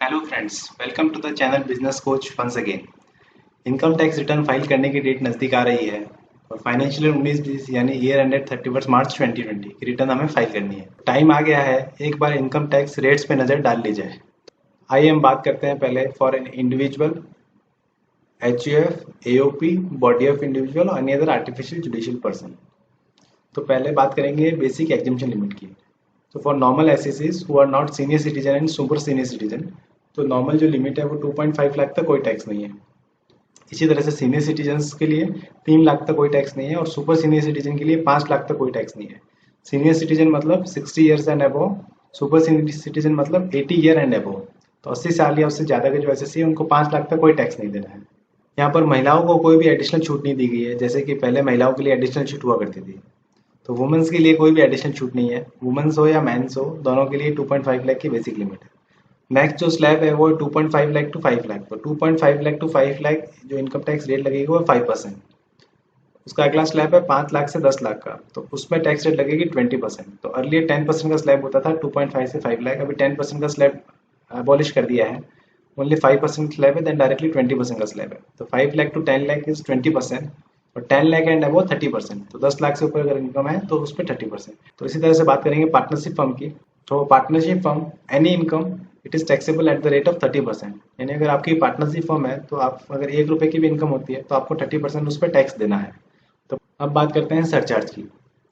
Hello friends, welcome to the channel business coach once again. Income tax return file करने की date नज़दीक आ रही है और फाइनेंशियल ईयर 19-20 यानी ईयर एंडेड 31 मार्च 2020 की रिटर्न हमें फाइल करनी है। टाइम आ गया है, एक बार इनकम टैक्स रेट्स पे नज़र डाल ली जाए। आइए हम बात करते हैं पहले for an individual, HUF, AOP, body of individual और any other artificial judicial person. तो पहले बात करेंगे बेसिक एग्जम्पशन लिमिट की। तो for normal assessees who are not senior citizen and super senior citizen, तो नॉर्मल जो लिमिट है वो 2.5 लाख तक कोई टैक्स नहीं है। इसी तरह से सीनियर सिटीजन्स के लिए 3 लाख तक कोई टैक्स नहीं है और सुपर सीनियर सिटीजन के लिए 5 लाख तक कोई टैक्स नहीं है। सीनियर सिटीजन मतलब 60 years and above, super senior citizen मतलब 80 ईयर एंड अबव। तो 80 साल या उससे ज़्यादा के जो एसएससी है उनको 5 लाख तक कोई टैक्स नहीं देना है। यहाँ पर महिलाओं को कोई भी एडिशनल छूट नहीं दी गई है, जैसे कि पहले महिलाओं के लिए एडिशनल छूट हुआ करती थी। तो वुमेन्स के लिए कोई भी एडिशनल छूट नहीं है, वुमेन्स हो या मेंस हो, दोनों के लिए 2.5 लाख की बेसिक लिमिट है। नेक्स्ट जो स्लैब है वो 2.5 लाख टू 5 लाख। तो 2.5 लाख टू 5 लाख जो इनकम टैक्स रेट लगेगी वो 5%। उसका अगला स्लैब है 5 लाख से 10 लाख का, तो उसमें टैक्स रेट लगेगी 20%। तो अर्लियर 10% का स्लैब होता था 2.5 से 5 लाख, अभी 10% का स्लैब अबॉलिश कर दिया है। ओनली 5% स्लैब है, देन डायरेक्टली 20% का स्लैब है। तो 5 लाख टू 10 लाख इज 20% और 10 लाख एंड अबव 30%। तो 10 लाख से ऊपर अगर इनकम है तो उस पर 30%। तो इसी तरह से बात करेंगे पार्टनरशिप फर्म की। तो partnership firm any income it is taxable at the rate of 30%। यानी अगर आपकी पार्टनरशिप फर्म है तो आप अगर 1 रुपए की भी इनकम होती है तो आपको 30% उस पर टैक्स देना है। तो अब बात करते हैं सरचार्ज की।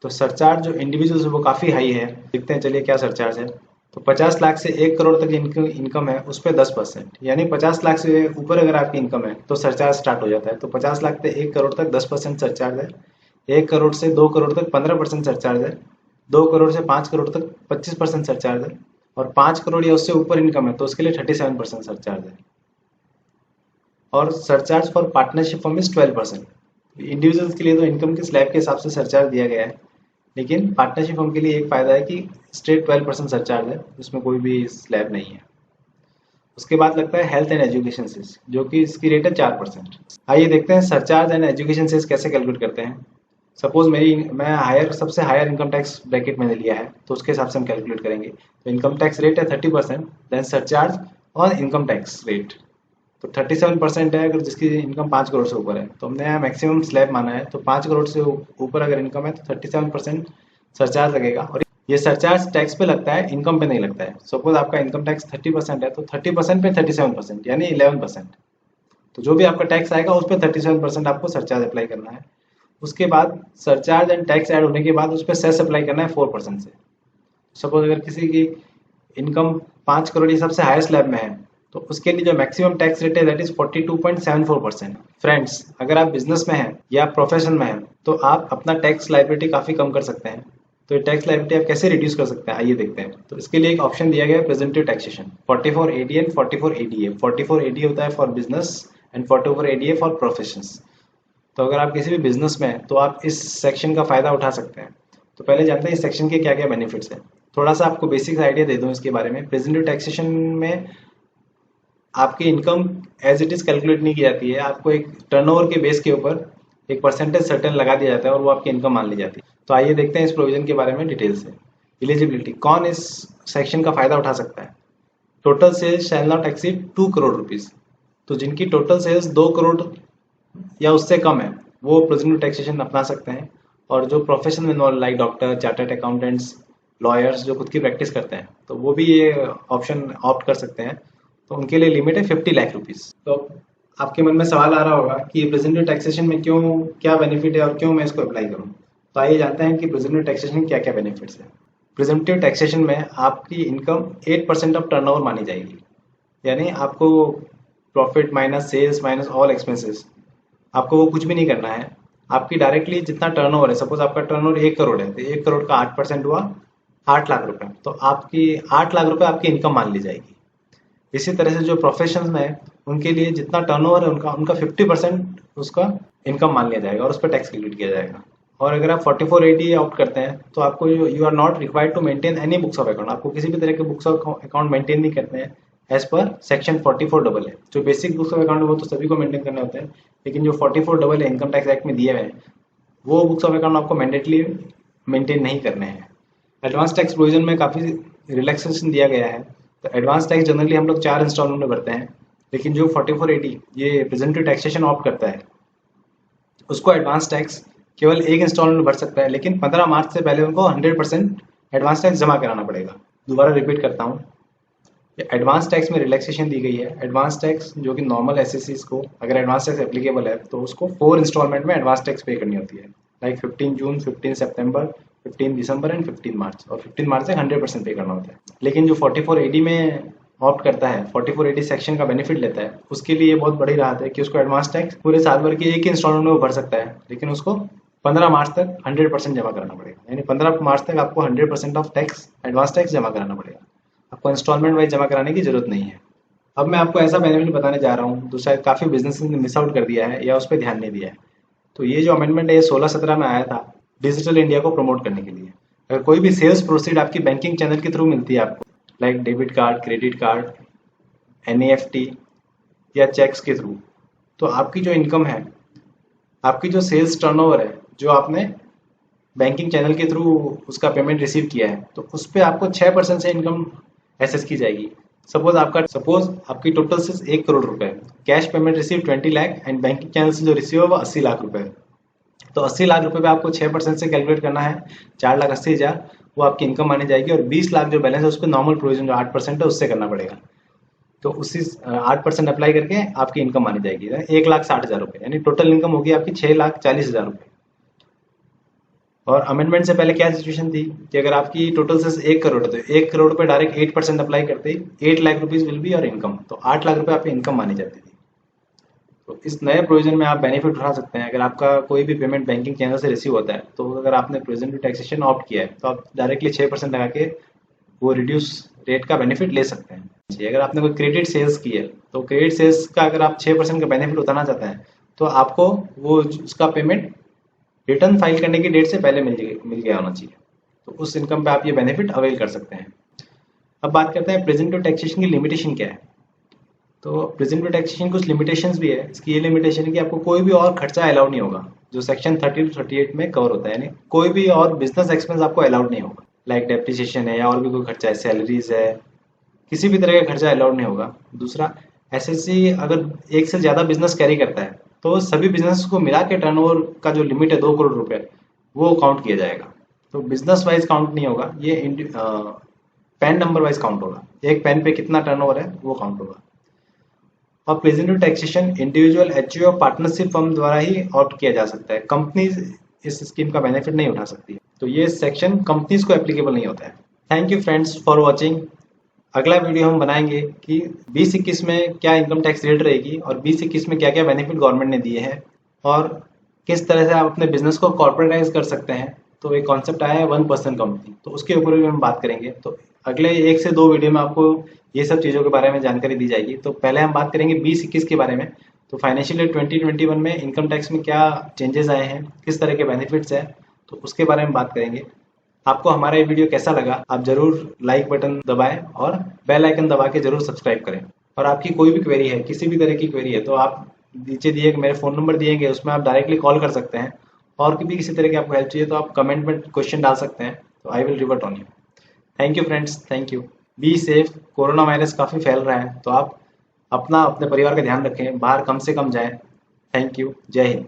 तो सरचार्ज जो इंडिविजुअल्स है वो काफ़ी हाई है। देखते हैं चलिए क्या सरचार्ज है। तो 50 लाख से 1 करोड़ तक इनकम है उस पर 10%, यानी 50 लाख से ऊपर अगर आपकी इनकम है तो सरचार्ज स्टार्ट हो जाता है। तो 50 लाख से 1 करोड़ तक 10% सरचार्ज है, 1 करोड़ से 2 करोड़ तक 15% सरचार्ज है, 2 करोड़ से 5 करोड़ तक 25% सरचार्ज है और 5 करोड़ या उससे ऊपर इनकम है तो उसके लिए 37% सरचार्ज है। और surcharge for partnership firm is 12%। Individuals के लिए तो इनकम के स्लैब के हिसाब से सरचार्ज दिया गया है, लेकिन पार्टनरशिप फर्म के लिए एक फायदा है कि स्ट्रेट 12% सरचार्ज है, उसमें कोई भी स्लैब नहीं है। उसके बाद लगता है हेल्थ एंड एजुकेशन सेस, जो कि इसकी रेट है 4%। आइए देखते हैं सरचार्ज एंड एजुकेशन सेस कैसे कैलकुलेट करते हैं। सपोज मैं सबसे हायर इनकम टैक्स ब्रैकेट मैंने लिया है तो उसके हिसाब से हम कैलकुलेट करेंगे। तो इनकम टैक्स रेट है 30%, देन सरचार्ज और इनकम टैक्स रेट। तो 37% है अगर जिसकी इनकम 5 करोड़ से ऊपर है। तो हमने यहाँ मैक्सिमम स्लैब माना है, तो 5 करोड़ से ऊपर अगर इनकम है तो 37% सरचार्ज लगेगा। और ये सरचार्ज टैक्स पे लगता है, इनकम पे नहीं लगता है। सपोज आपका इनकम टैक्स 30% है तो 30% पे 37% यानी 11%। तो जो भी आपका टैक्स आएगा उस पर 37% आपको सरचार्ज अप्लाई करना है। उसके बाद सरचार्ज एंड टैक्स ऐड होने के बाद उस पर सेस अप्लाई करना है 4% से। सपोज अगर किसी की इनकम 5 करोड़ ये सबसे हाईएस्ट स्लैब में है तो उसके लिए जो मैक्सिमम टैक्स रेट है दैट इज 42.74%। फ्रेंड्स, अगर आप बिजनेस में हैं या प्रोफेशन में हैं तो आप अपना टैक्स लाइबिलिटी काफी कम कर सकते हैं। तो ये टैक्स लाइबिलिटी आप कैसे रिड्यूस कर सकते हैं आइए देखते हैं। तो इसके लिए एक ऑप्शन दिया गया है प्रेजेंटिव taxation, 44AD and 44ADA। 44AD होता है for business and 44ADA for professions. तो अगर आप किसी भी बिजनेस में हैं तो आप इस सेक्शन का फायदा उठा सकते हैं। तो पहले जानते हैं इस सेक्शन के क्या क्या बेनिफिट्स हैं। थोड़ा सा आपको बेसिक आइडिया दे दूं इसके बारे में। प्रेजेंटिव टैक्सेशन में आपकी income as it is calculate नहीं की जाती है, आपको एक टर्नओवर के बेस के ऊपर एक परसेंटेज सर्टेन लगा दिया जाता है और वो आपकी इनकम मान ली जाती है। तो आइए देखते हैं इस प्रोविजन के बारे में डिटेल से। एलिजिबिलिटी, कौन इस सेक्शन का फायदा उठा सकता है। Total sales shall not exceed 2 crore rupees. तो जिनकी टोटल सेल्स 2 करोड़ या उससे कम है वो प्रेजेंटिव टैक्सेशन अपना सकते हैं। और जो प्रोफेशन में involve like doctor, chartered accountants, lawyers जो खुद की प्रैक्टिस करते हैं तो वो भी ये ऑप्शन ऑप्ट कर सकते हैं। तो उनके लिए लिमिट है 50 लाख रुपीज। तो आपके मन में सवाल आ रहा होगा कि ये प्रेजेंटिव टैक्सेशन में क्यों, क्या बेनिफिट है और क्यों मैं इसको अप्लाई करूं। तो आइए जानते हैं कि प्रेजेंटिव टैक्सेशन में क्या क्या बेनिफिट्स है। प्रेजेंटिव टैक्सेशन में आपकी इनकम 8% ऑफ टर्नओवर मानी जाएगी, यानी आपको profit minus sales minus all expenses आपको वो कुछ भी नहीं करना है। आपकी डायरेक्टली जितना टर्नओवर है, सपोज आपका टर्नओवर 1 करोड़ है तो 1 करोड़ का 8% हुआ 8 लाख रुपए। तो आपकी 8 लाख रुपए आपकी इनकम मान ली जाएगी। इसी तरह से जो प्रोफेशन में है उनके लिए जितना टर्नओवर है उनका उनका 50% उसका इनकम मान लिया जाएगा और उस पर टैक्स कैलकुलेट किया जाएगा। और अगर आप 4480 ऑप्ट करते हैं तो आपको you are not required to maintain any books of account. आपको किसी भी तरह के बुक्स ऑफ अकाउंट मेंटेन नहीं करते हैं एज पर सेक्शन 44 है। जो बेसिक बुक्स ऑफ अकाउंट है वो तो सभी को मेंटेन करने होते हैं, लेकिन जो 44 है इनकम टैक्स एक्ट में दिए हुए हैं वो बुक्स ऑफ अकाउंट आपको मैंडेटली मेंटेन नहीं करने हैं। एडवांस टैक्स प्रोविजन में काफ़ी रिलैक्सेशन दिया गया है। तो एडवांस टैक्स जनरली हम लोग 4 इंस्टॉलमेंट में भरते हैं, लेकिन जो 4480 ये प्रेजेंटिव टैक्सेशन ऑप्ट करता है उसको एडवांस टैक्स केवल एक इंस्टॉलमेंट में भर सकता है, लेकिन 15 मार्च से पहले उनको 100% एडवांस टैक्स जमा कराना पड़ेगा। दोबारा रिपीट करता हूँ, एडवांस टैक्स में रिलैक्सेशन दी गई है। एडवांस टैक्स जो कि नॉर्मल एसएससीज को अगर एडवांस टैक्स एप्लीकेबल है तो उसको 4 इंस्टॉलमेंट में एडवांस टैक्स पे करनी होती है, like 15 June, 15 September, 15 December and 15 मार्च, और 15 मार्च से 100% पे करना होता है। लेकिन जो 4480 में ऑप्ट करता है, 4480 सेक्शन का बेनिफिट लेता है, उसके लिए ये बहुत बड़ी राहत है कि उसको एडवांस टैक्स पूरे साल भर के एक ही इंस्टॉलमेंट में वो भर सकता है, लेकिन उसको 15 मार्च तक 100% जमा कराना पड़ेगा। यानी 15 मार्च तक आपको 100% ऑफ टैक्स एडवांस टैक्स जमा कराना पड़ेगा, आपको इंस्टॉलमेंट वाइज जमा कराने की जरूरत नहीं है। अब मैं आपको ऐसा बेनिफिट बताने जा रहा हूँ जो शायद काफ़ी बिजनेस ने मिस आउट कर दिया है या उस पर ध्यान नहीं दिया है। तो ये जो अमेंडमेंट है ये 16-17 में आया था डिजिटल इंडिया को प्रमोट करने के लिए। अगर कोई भी सेल्स प्रोसीड आपकी बैंकिंग चैनल के थ्रू मिलती है आपको, like debit card, credit card, NEFT या चेक्स के थ्रू, तो आपकी जो इनकम है, आपकी जो सेल्स टर्नओवर है, जो आपने बैंकिंग चैनल के थ्रू उसका पेमेंट रिसीव किया है, तो उस पर आपको 6% से इनकम एसेस की जाएगी। सपोज आपकी टोटल सेल्स 1 करोड़ रुपए, cash payment receive 20 lakh and banking channel से जो रिसीव है वो 80 लाख रुपए। तो 80 लाख रुपए पे आपको 6% से कैलकुलेट करना है, 4,80,000 वो आपकी इनकम मानी जाएगी, और 20 लाख जो बैलेंस है उस पर नॉर्मल प्रोविजन जो 8% है उससे करना पड़ेगा। तो उसी 8% अप्लाई करके आपकी इनकम मानी जाएगी 1,60,000 रुपये, यानी टोटल इनकम होगी आपकी 6,40,000 रुपये। और अमेंडमेंट से पहले क्या सिचुएशन थी कि अगर आपकी टोटल सेल्स 1 करोड़ है तो 1 करोड़ पे डायरेक्ट 8% अप्लाई करते ही 8 लाख रुपीज विल बी और इनकम, तो 8 लाख रुपए आपकी इनकम मानी जाती थी। तो इस नए प्रोविजन में आप बेनिफिट उठा सकते हैं। अगर आपका कोई भी पेमेंट बैंकिंग चैनल से रिसीव होता है तो अगर आपने प्रेजेंट टैक्सेशन ऑप्ट किया है तो आप डायरेक्टली 6% लगा के वो रिड्यूस रेट का बेनिफिट ले सकते हैं। अगर आपने कोई क्रेडिट सेल्स की है तो क्रेडिट सेल्स का अगर आप 6% का बेनिफिट उठाना चाहते हैं तो आपको वो उसका पेमेंट रिटर्न फाइल करने की डेट से पहले मिल गया होना चाहिए। तो उस इनकम पे आप ये बेनिफिट अवेल कर सकते हैं। अब बात करते हैं प्रेजेंटिव टैक्सेशन की लिमिटेशन क्या है। तो प्रेजेंटिव टैक्सेशन कुछ लिमिटेशंस भी है। इसकी ये लिमिटेशन है कि आपको कोई भी और खर्चा अलाउड नहीं होगा जो सेक्शन 30 to 38 में कवर होता है, यानी कोई भी और बिजनेस एक्सपेंस आपको अलाउड नहीं होगा, लाइक डेप्रिसिएशन है या और भी कोई खर्चा है, सैलरीज है, किसी भी तरह का खर्चा अलाउड नहीं होगा। दूसरा, एसएससी अगर एक से ज़्यादा बिजनेस कैरी करता है तो सभी बिजनेस को मिला के टर्नओवर का जो लिमिट है 2 करोड़ रुपए वो काउंट किया जाएगा। तो बिजनेस वाइज काउंट नहीं होगा, ये पैन नंबर वाइज काउंट होगा, एक पैन पे कितना टर्नओवर है वो काउंट होगा। और प्रेजेंटिव टैक्सेशन इंडिविजुअल, एचयूए और पार्टनरशिप फर्म द्वारा ही ऑप्ट किया जा सकता है, कंपनीज इस स्कीम का बेनिफिट नहीं उठा सकती है। तो ये सेक्शन कंपनीज को एप्लीकेबल नहीं होता है। Thank you friends for watching. अगला वीडियो हम बनाएंगे कि 2021 में क्या इनकम टैक्स रेट रहेगी और 2021 में क्या क्या बेनिफिट गवर्नमेंट ने दिए हैं और किस तरह से आप अपने बिजनेस को कॉर्पोरेटाइज कर सकते हैं। तो एक कॉन्सेप्ट आया है 1% कंपनी, तो उसके ऊपर भी हम बात करेंगे। तो अगले 1 से 2 वीडियो में आपको ये सब चीज़ों के बारे में जानकारी दी जाएगी। तो पहले हम बात करेंगे 2021 के बारे में। तो फाइनेंशियल ईयर 2021 में इनकम टैक्स में क्या चेंजेस आए हैं, किस तरह के बेनिफिट्स हैं, तो उसके बारे में बात करेंगे। आपको हमारा ये वीडियो कैसा लगा आप जरूर लाइक बटन दबाएं और बेल आइकन दबा के जरूर सब्सक्राइब करें। और आपकी कोई भी क्वेरी है, किसी भी तरह की क्वेरी है, तो आप नीचे दिए मेरे फ़ोन नंबर दिए गए उसमें आप डायरेक्टली कॉल कर सकते हैं। और भी किसी तरह की आपको हेल्प चाहिए तो आप कमेंट में क्वेश्चन डाल सकते हैं, तो I will revert on you. Thank you friends, thank you. Be safe. Corona virus काफ़ी फैल रहा है तो आप अपने परिवार का ध्यान रखें, बाहर कम से कम जाएं। Thank you. जय हिंद।